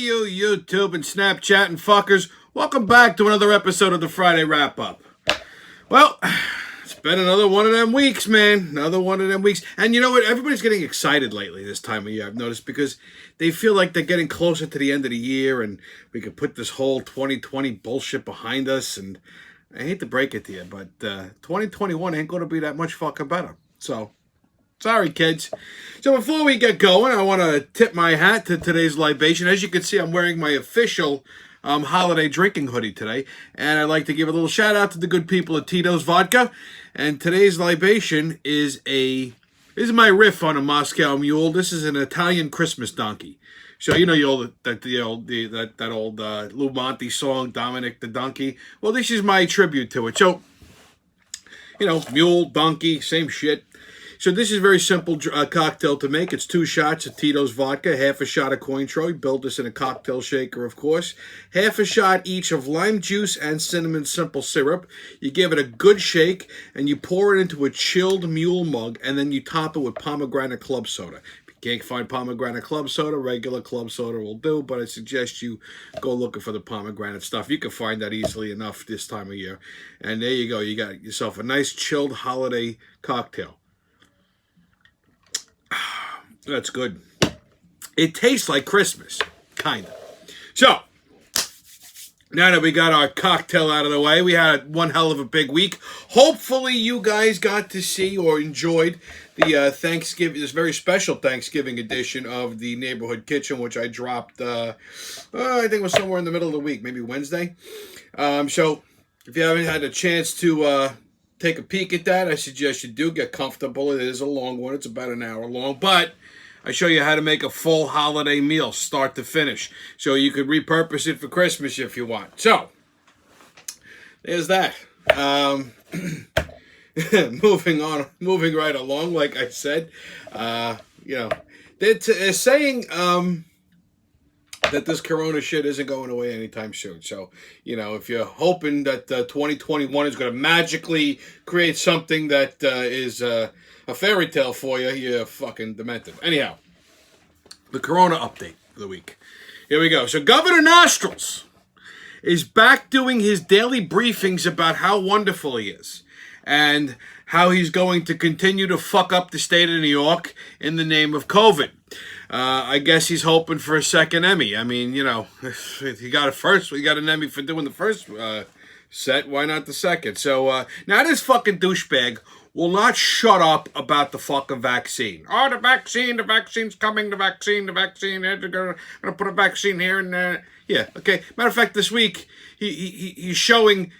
you YouTube and Snapchat and fuckers. Welcome back to another episode of the Friday Wrap-Up. Well, it's been another one of them weeks, man. Another one of them weeks. And you know what? Everybody's getting excited lately this time of year, I've noticed, because they feel like they're getting closer to the end of the year and we could put this whole 2020 bullshit behind us. And I hate to break it to you, but 2021 ain't going to be that much fucking better. So, sorry, kids. So before we get going, I want to tip my hat to today's libation. As you can see, I'm wearing my official holiday drinking hoodie today. And I'd like to give a little shout out to the good people at Tito's Vodka. And today's libation is this is my riff on a Moscow Mule. This is an Italian Christmas donkey. So you know that old Lou Monte song, Dominic the Donkey. Well, this is my tribute to it. So, you know, mule, donkey, same shit. So this is a very simple cocktail to make. It's 2 shots of Tito's vodka, half a shot of Cointreau. Build this in a cocktail shaker, of course. Half a shot each of lime juice and cinnamon simple syrup. You give it a good shake, and you pour it into a chilled mule mug, and then you top it with pomegranate club soda. If you can't find pomegranate club soda, regular club soda will do, but I suggest you go looking for the pomegranate stuff. You can find that easily enough this time of year. And there you go. You got yourself a nice chilled holiday cocktail. That's good. It tastes like Christmas, kind of. So, now that we got our cocktail out of the way, we had one hell of a big week. Hopefully you guys got to see or enjoyed the Thanksgiving, this very special Thanksgiving edition of the Neighborhood Kitchen, which I dropped, I think it was somewhere in the middle of the week, maybe Wednesday. So, if you haven't had a chance to take a peek at that, I suggest you do. Get comfortable. It is a long one. It's about an hour long, but I show you how to make a full holiday meal, start to finish. So you could repurpose it for Christmas if you want. So, there's that. Moving right along, like I said. They're saying that this corona shit isn't going away anytime soon. So, you know, if you're hoping that 2021 is going to magically create something that is a fairy tale for you, you're fucking demented. Anyhow, the corona update for the week. Here we go. So Governor Nostrils is back doing his daily briefings about how wonderful he is and how he's going to continue to fuck up the state of New York in the name of COVID. I guess he's hoping for a second Emmy. I mean, you know, if he got an Emmy for doing the first set, why not the second? So now this fucking douchebag will not shut up about the fucking vaccine. Oh, the vaccine's coming, the vaccine, they're gonna put a vaccine here and there. Yeah, okay. Matter of fact, this week, he's showing...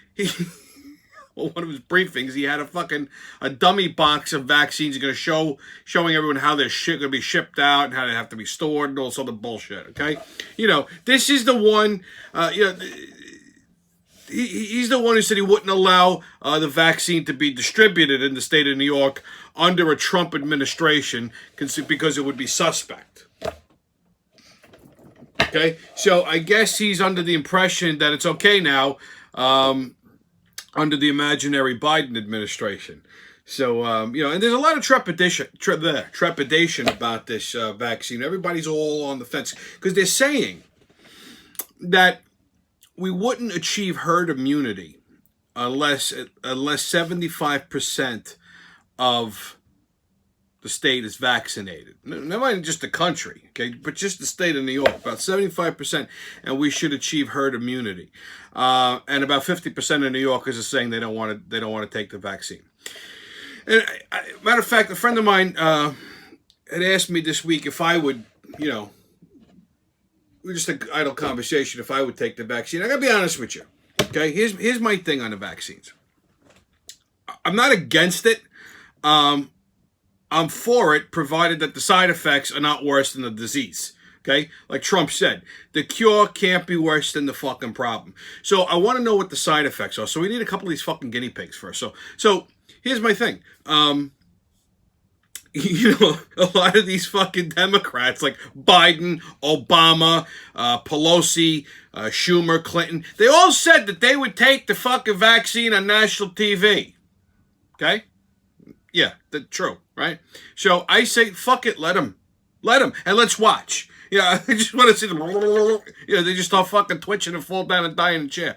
Well, one of his briefings, he had a dummy box of vaccines. He's going to showing everyone how they're going to be shipped out and how they have to be stored and all this other bullshit, okay? You know, this is the one, he's the one who said he wouldn't allow the vaccine to be distributed in the state of New York under a Trump administration because it would be suspect. Okay? So I guess he's under the impression that it's okay now, under the imaginary Biden administration. So, and there's a lot of trepidation about this vaccine. Everybody's all on the fence because they're saying that we wouldn't achieve herd immunity unless 75% of the state is vaccinated. Not even just the country, okay, but just the state of New York, about 75%, and we should achieve herd immunity. And about 50% of New Yorkers are saying they don't want to take the vaccine. And matter of fact, a friend of mine had asked me this week if I would, you know, just an idle conversation, if I would take the vaccine. I gotta be honest with you, okay? Here's my thing on the vaccines. I'm not against it. I'm for it, provided that the side effects are not worse than the disease. Okay? Like Trump said, the cure can't be worse than the fucking problem. So I want to know what the side effects are. So we need a couple of these fucking guinea pigs first. So here's my thing. You know, a lot of these fucking Democrats, like Biden, Obama, Pelosi, Schumer, Clinton, they all said that they would take the fucking vaccine on national TV. Okay? Yeah, that's true, right? So I say, fuck it, let them. And let's watch. Yeah, I just want to see them. They just start fucking twitching and fall down and die in the chair.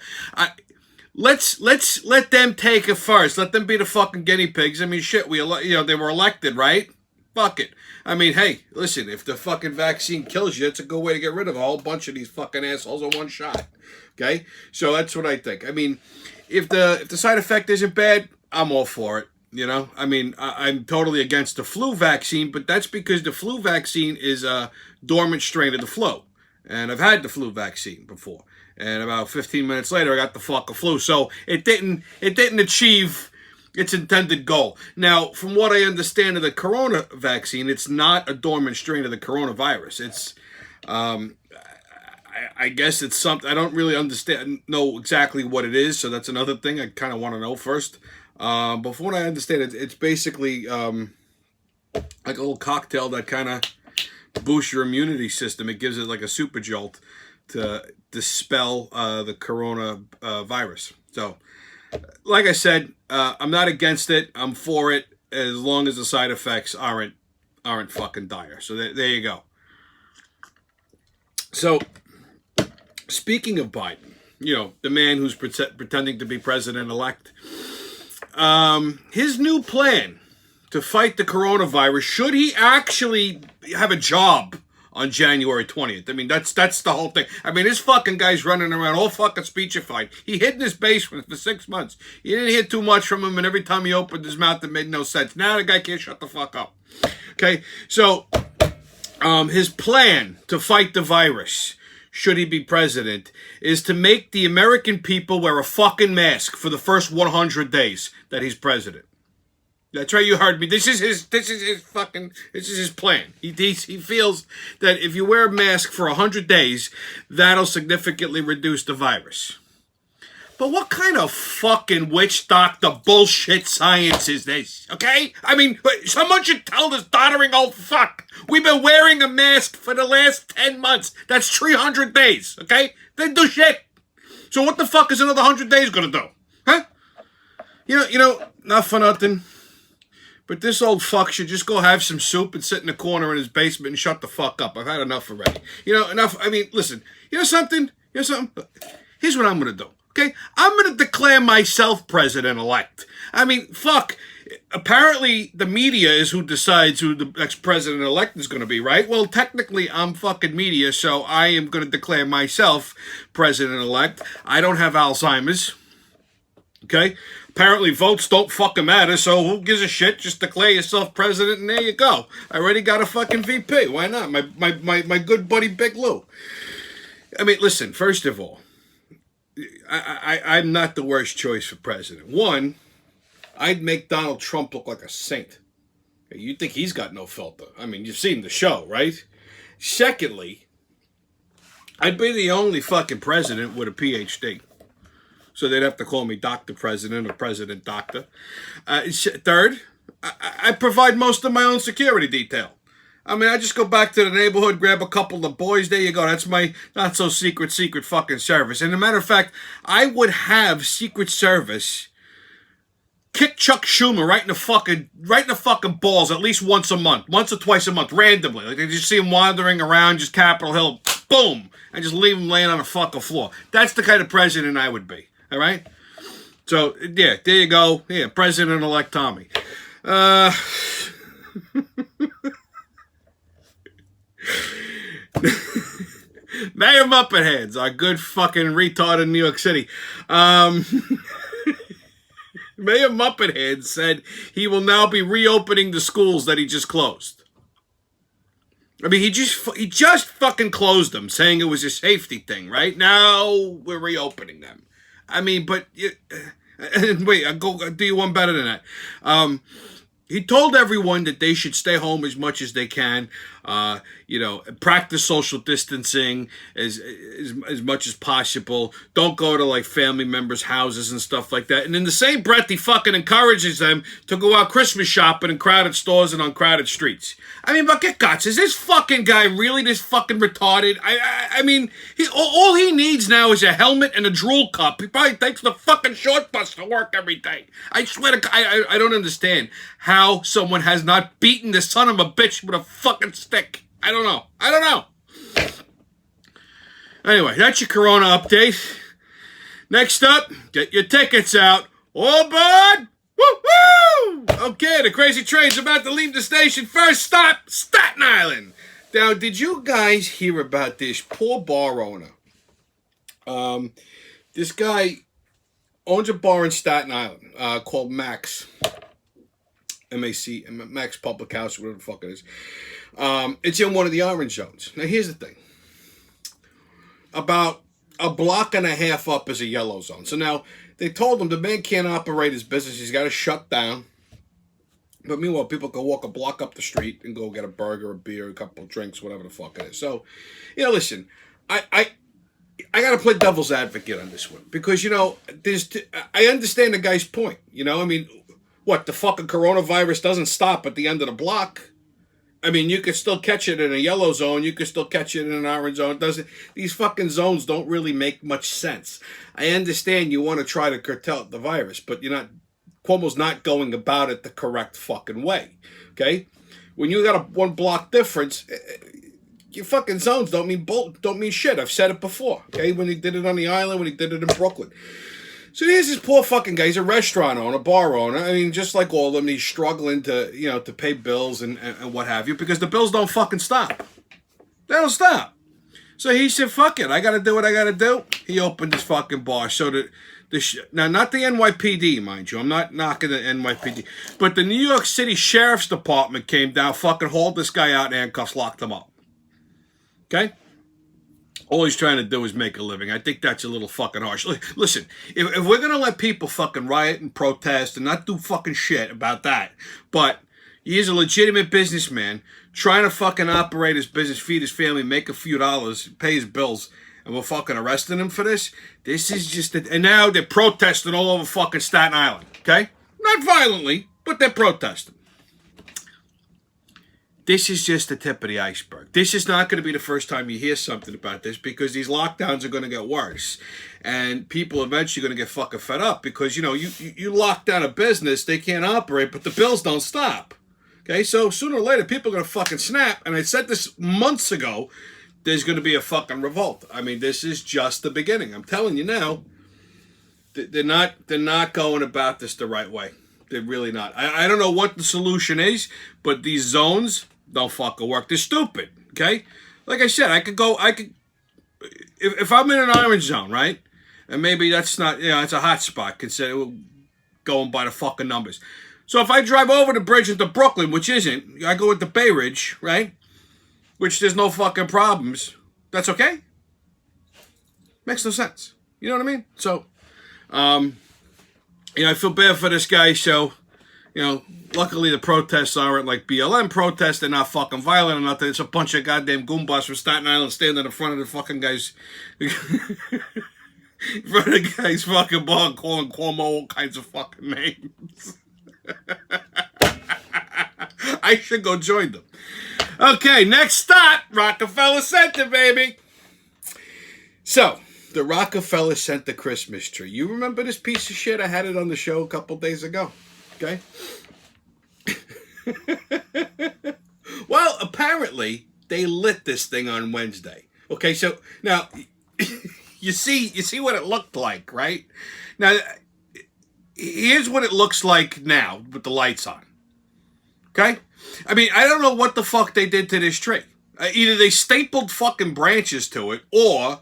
Let's let them take it first. Let them be the fucking guinea pigs. I mean, shit, they were elected, right? Fuck it. I mean, hey, listen, if the fucking vaccine kills you, it's a good way to get rid of a whole bunch of these fucking assholes in one shot. Okay? So that's what I think. I mean, if the side effect isn't bad, I'm all for it. I mean, I'm totally against the flu vaccine, but that's because the flu vaccine is a dormant strain of the flu. And I've had the flu vaccine before. And about 15 minutes later, I got the fucking flu. So it didn't achieve its intended goal. Now, from what I understand of the corona vaccine, it's not a dormant strain of the coronavirus. It's, I guess it's something, I don't really know exactly what it is. So that's another thing I kind of want to know first. But from what I understand, it's basically like a little cocktail that kind of boosts your immunity system. It gives it like a super jolt to dispel the corona virus. So, like I said, I'm not against it. I'm for it as long as the side effects aren't fucking dire. So there you go. So, speaking of Biden, the man who's pretending to be president-elect, his new plan to fight the coronavirus, should he actually have a job on January 20th? I mean, that's the whole thing. I mean, this fucking guy's running around all fucking speechified. He hid in his basement for 6 months. You didn't hear too much from him, and every time he opened his mouth, it made no sense. Now the guy can't shut the fuck up. Okay, so his plan to fight the virus, should he be president, is to make the American people wear a fucking mask for the first 100 days that he's president. That's right, you heard me. This is his plan. He feels that if you wear a mask for 100 days, that'll significantly reduce the virus. But what kind of fucking witch doctor bullshit science is this? Okay? I mean, someone should tell this doddering old fuck. We've been wearing a mask for the last 10 months. That's 300 days, okay? They do shit. So what the fuck is another 100 days gonna do? Huh? Not for nothing. But this old fuck should just go have some soup and sit in the corner in his basement and shut the fuck up. I've had enough already. Enough. I mean, listen, something? Here's what I'm going to do, okay? I'm going to declare myself president-elect. I mean, fuck. Apparently, the media is who decides who the next president-elect is going to be, right? Well, technically, I'm fucking media, so I am going to declare myself president-elect. I don't have Alzheimer's, okay? Apparently votes don't fucking matter, so who gives a shit? Just declare yourself president and there you go. I already got a fucking VP. Why not? My good buddy Big Lou. I mean, listen, first of all, I'm not the worst choice for president. One, I'd make Donald Trump look like a saint. You think he's got no filter. I mean, you've seen the show, right? Secondly, I'd be the only fucking president with a PhD. So they'd have to call me Dr. President or President Doctor. Third, I provide most of my own security detail. I mean, I just go back to the neighborhood, grab a couple of boys. There you go. That's my not-so-secret fucking service. And as a matter of fact, I would have Secret Service kick Chuck Schumer right in the fucking balls at least once a month. Once or twice a month, randomly. Like, they just see him wandering around just Capitol Hill. Boom! And just leave him laying on the fucking floor. That's the kind of president I would be. All right? So, yeah, there you go. Yeah, President-elect Tommy. Mayor Muppet our good fucking retard in New York City. Mayor Muppet said he will now be reopening the schools that he just closed. I mean, he just fucking closed them, saying it was a safety thing, right? Now we're reopening them. I mean, but wait, I'll do you one better than that. He told everyone that they should stay home as much as they can, practice social distancing as much as possible. Don't go to like family members' houses and stuff like that. And in the same breath, he fucking encourages them to go out Christmas shopping in crowded stores and on crowded streets. I mean, but get guts. Is this fucking guy really this fucking retarded? I mean, all he needs now is a helmet and a drool cup. He probably takes the fucking short bus to work every day. I swear to God, I don't understand how someone has not beaten the son of a bitch with a fucking stick. I don't know. Anyway, that's your Corona update. Next up, get your tickets out. All aboard! Woo-woo! Okay, the crazy train's about to leave the station. First stop, Staten Island. Now, did you guys hear about this poor bar owner? This guy owns a bar in Staten Island called Max. M-A-C, Max Public House, whatever the fuck it is. It's in one of the orange zones. Now, here's the thing. About a block and a half up is a yellow zone. So now, they told him the man can't operate his business. He's got to shut down. But meanwhile, people can walk a block up the street and go get a burger, a beer, a couple of drinks, whatever the fuck it is. So, listen, I got to play devil's advocate on this one. Because, I understand the guy's point. What, the fucking coronavirus doesn't stop at the end of the block? I mean, you could still catch it in a yellow zone. You could still catch it in an orange zone. These fucking zones don't really make much sense. I understand you want to try to curtail the virus, but Cuomo's not going about it the correct fucking way. Okay? When you got a 1 block difference, your fucking zones don't mean shit. I've said it before. Okay? When he did it on the island, when he did it in Brooklyn. So here's this poor fucking guy. He's a restaurant owner, bar owner. I mean, just like all of them, he's struggling to, to pay bills and what have you, because the bills don't fucking stop. They don't stop. So he said, fuck it. I got to do what I got to do. He opened his fucking bar. So now, not the NYPD, mind you. I'm not knocking the NYPD. But the New York City Sheriff's Department came down, fucking hauled this guy out in handcuffs, locked him up. Okay? All he's trying to do is make a living. I think that's a little fucking harsh. Listen, if we're going to let people fucking riot and protest and not do fucking shit about that, but he is a legitimate businessman trying to fucking operate his business, feed his family, make a few dollars, pay his bills, and we're fucking arresting him for this, this is just... And now they're protesting all over fucking Staten Island, okay? Not violently, but they're protesting. This is just the tip of the iceberg. This is not going to be the first time you hear something about this, because these lockdowns are going to get worse. And people are eventually going to get fucking fed up because, you lock down a business, they can't operate, but the bills don't stop. Okay, so sooner or later, people are going to fucking snap. And I said this months ago, there's going to be a fucking revolt. I mean, this is just the beginning. I'm telling you now, they're not going about this the right way. They're really not. I don't know what the solution is, but these zones don't fucking work. They're stupid, okay? Like I said, if I'm in an orange zone, right? And maybe that's not, it's a hot spot, consider going by the fucking numbers. So if I drive over the bridge into Brooklyn, which isn't, I go into Bay Ridge, right? Which there's no fucking problems. That's okay? Makes no sense. You know what I mean? So, I feel bad for this guy, so, luckily the protests aren't like BLM protests. They're not fucking violent or nothing. It's a bunch of goddamn goombas from Staten Island standing in front of the fucking guys, in front of the guy's fucking bar and calling Cuomo all kinds of fucking names. I should go join them. Okay, next stop, Rockefeller Center, baby. So, the Rockefeller Center Christmas tree. You remember this piece of shit? I had it on the show a couple days ago. Okay? Well, apparently, they lit this thing on Wednesday. Okay, so, now, you see what it looked like, right? Now, here's what it looks like now with the lights on. Okay? I mean, I don't know what the fuck they did to this tree. Either they stapled fucking branches to it, or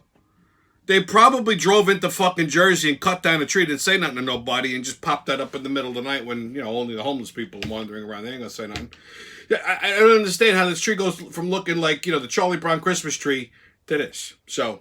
they probably drove into fucking Jersey and cut down a tree, didn't say nothing to nobody, and just popped that up in the middle of the night when, only the homeless people are wandering around. They ain't gonna say nothing. I don't understand how this tree goes from looking like, the Charlie Brown Christmas tree to this. So,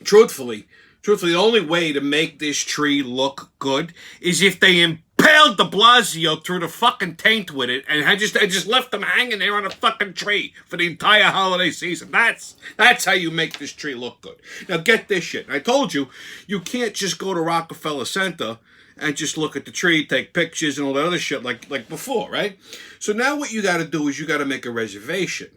truthfully, the only way to make this tree look good is if they impaled de Blasio through the fucking taint with it and I just left them hanging there on a fucking tree for the entire holiday season. That's how you make this tree look good. Now get this shit. I told you, you can't just go to Rockefeller Center and just look at the tree, take pictures and all that other shit like before, right? So now what you got to do is you got to make a reservation.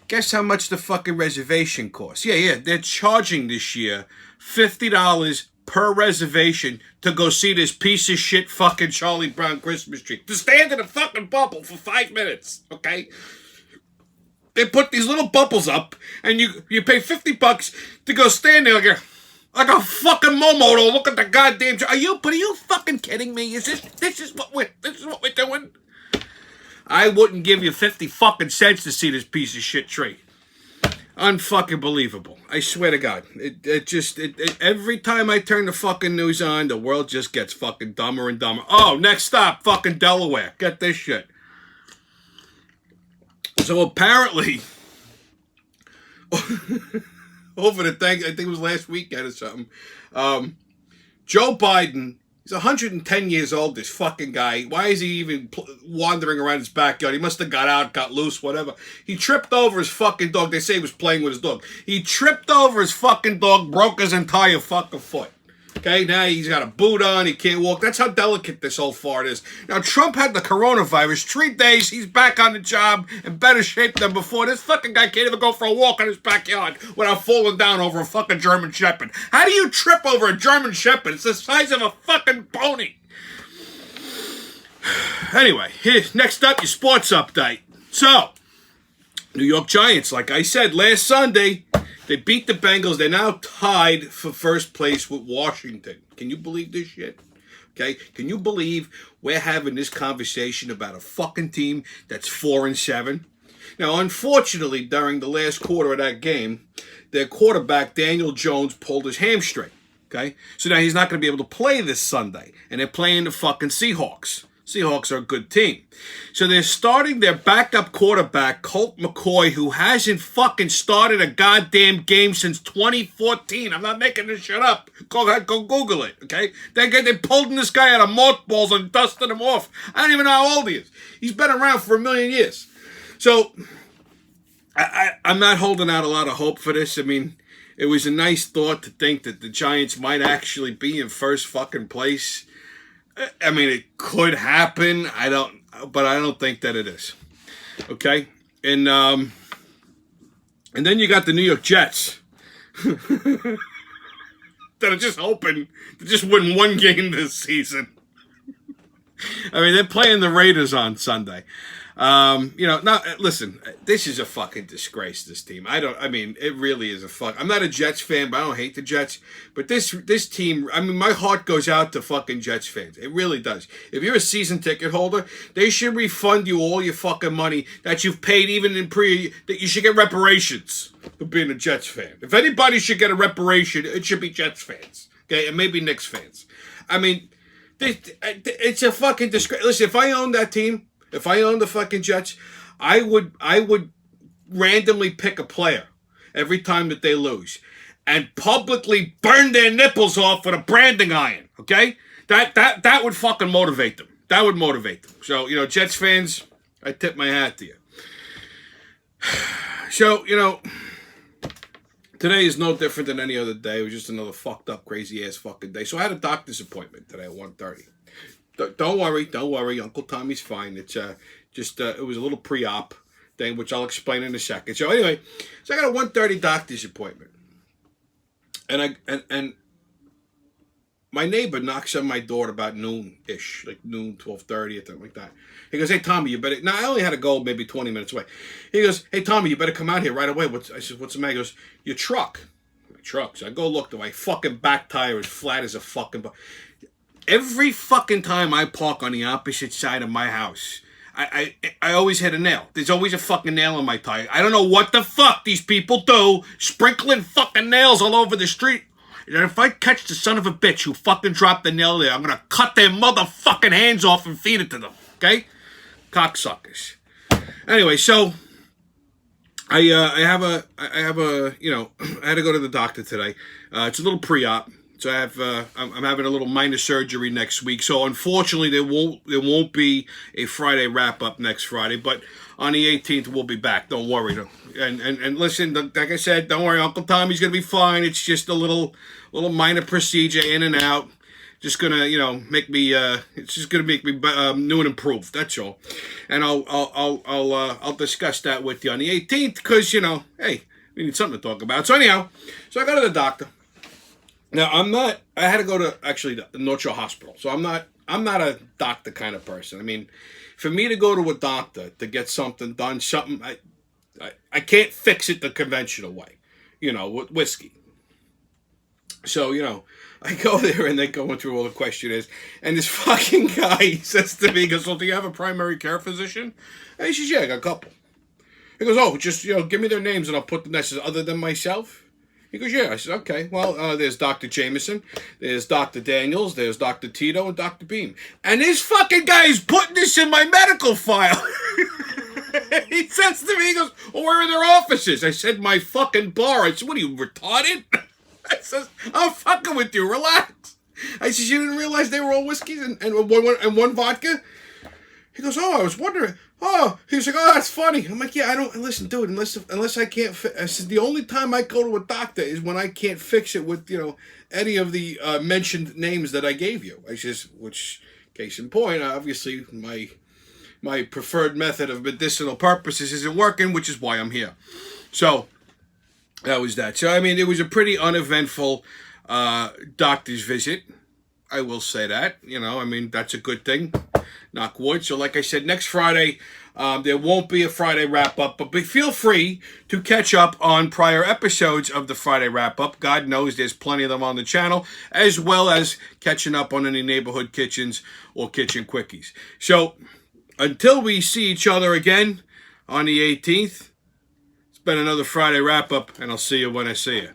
Guess how much the fucking reservation costs? Yeah, they're charging this year $50 per reservation to go see this piece of shit fucking Charlie Brown Christmas tree. To stand in a fucking bubble for 5 minutes, okay? They put these little bubbles up, and you pay $50 to go stand there like a fucking momo to look at the goddamn. Are you fucking kidding me? Is this is what we're doing? I wouldn't give you 50 fucking cents to see this piece of shit tree. Unfucking believable. I swear to God. Every time I turn the fucking news on, the world just gets fucking dumber and dumber. Oh, next stop, fucking Delaware. Get this shit. So apparently, over the thing, I think it was last weekend or something, Joe Biden, he's 110 years old, this fucking guy. Why is he even wandering around his backyard? He must have got out, got loose, whatever. He tripped over his fucking dog. They say he was playing with his dog. He tripped over his fucking dog, broke his entire fucking foot. Okay, now he's got a boot on, he can't walk. That's how delicate this whole fart is. Now, Trump had the coronavirus, 3 days, he's back on the job, in better shape than before. This fucking guy can't even go for a walk in his backyard without falling down over a fucking German Shepherd. How do you trip over a German Shepherd? It's the size of a fucking pony. Anyway, next up, your sports update. So, New York Giants, like I said, last Sunday, they beat the Bengals. They're now tied for first place with Washington. Can you believe this shit? Okay? Can you believe we're having this conversation about a fucking team that's 4-7? Now, unfortunately, during the last quarter of that game, their quarterback, Daniel Jones, pulled his hamstring. Okay? So now he's not going to be able to play this Sunday. And they're playing the fucking Seahawks. Seahawks are a good team. So they're starting their backup quarterback, Colt McCoy, who hasn't fucking started a goddamn game since 2014. I'm not making this shit up. Go Google it, okay? They're pulling this guy out of mothballs and dusting him off. I don't even know how old he is. He's been around for 1,000,000 years. So I'm not holding out a lot of hope for this. I mean, it was a nice thought to think that the Giants might actually be in first fucking place. I mean, it could happen. But I don't think that it is. Okay? And then you got the New York Jets. That are just hoping to just win one game this season. I mean, they're playing the Raiders on Sunday. Listen, this is a fucking disgrace, this team. It really is a fuck. I'm not a Jets fan, but I don't hate the Jets. But this team, I mean, my heart goes out to fucking Jets fans. It really does. If you're a season ticket holder, they should refund you all your fucking money that you've paid even in that you should get reparations for being a Jets fan. If anybody should get a reparation, it should be Jets fans. Okay? And maybe Knicks fans. I mean, it's a fucking disgrace. Listen, if I owned that team, if I owned the fucking Jets, I would randomly pick a player every time that they lose and publicly burn their nipples off with a branding iron, okay? That would fucking motivate them. That would motivate them. So, Jets fans, I tip my hat to you. So, today is no different than any other day. It was just another fucked up, crazy ass fucking day. So I had a doctor's appointment today at 1:30. Don't worry. Uncle Tommy's fine. It's it was a little pre-op thing, which I'll explain in a second. So anyway, I got a 1:30 doctor's appointment, and my neighbor knocks on my door at about noon-ish, like noon, 12:30 or something like that. He goes, "Hey Tommy, you better." Now I only had to go maybe 20 minutes away. He goes, "Hey Tommy, you better come out here right away." I said, "What's the matter?" He goes, "Your truck." My truck. So I go look. My fucking back tire is flat as a fucking. Every fucking time I park on the opposite side of my house, I always hit a nail. There's always a fucking nail in my tire. I don't know what the fuck these people do, sprinkling fucking nails all over the street. And if I catch the son of a bitch who fucking dropped the nail there, I'm gonna cut their motherfucking hands off and feed it to them. Okay? Cocksuckers. Anyway, so I had to go to the doctor today. It's a little pre-op. So I'm having a little minor surgery next week. So unfortunately, there won't be a Friday wrap up next Friday. But on the 18th, we'll be back. Don't worry. And listen, like I said, don't worry. Uncle Tommy's gonna be fine. It's just a little minor procedure in and out. Just gonna make me. It's just gonna make me new and improved. That's all. And I'll discuss that with you on the 18th because hey, we need something to talk about. So anyhow, I go to the doctor. Now, I had to go to, actually, the North Shore Hospital. So I'm not a doctor kind of person. I mean, for me to go to a doctor to get something done, I can't fix it the conventional way, with whiskey. So, I go there and they're going through all the questionnaires. And this fucking guy says to me, he goes, "So do you have a primary care physician?" And he says, "Yeah, I got a couple." He goes, "Oh, just, give me their names and I'll put them." I says, "Other than myself?" He goes, "Yeah." I said, "Okay, well, there's Dr. Jameson, there's Dr. Daniels, there's Dr. Tito, and Dr. Beam." And this fucking guy is putting this in my medical file. He says to me, he goes, "Well, where are their offices?" I said, "My fucking bar." I said, "What are you, retarded?" I says, "I'm fucking with you, relax." I says, "You didn't realize they were all whiskeys and one vodka?" He goes, "Oh, I was wondering." Oh, he was like, "Oh, that's funny." I'm like, "Yeah, I don't, listen, dude, unless I can't," I said, "the only time I go to a doctor is when I can't fix it with, any of the mentioned names that I gave you." I says, which, case in point, obviously, my preferred method of medicinal purposes isn't working, which is why I'm here. So, that was that. So, I mean, it was a pretty uneventful doctor's visit. I will say that. I mean, that's a good thing. Knock wood. So, like I said, next Friday, there won't be a Friday wrap-up, but feel free to catch up on prior episodes of the Friday wrap-up. God knows there's plenty of them on the channel, as well as catching up on any neighborhood kitchens or kitchen quickies. So, until we see each other again on the 18th, it's been another Friday wrap-up, and I'll see you when I see you.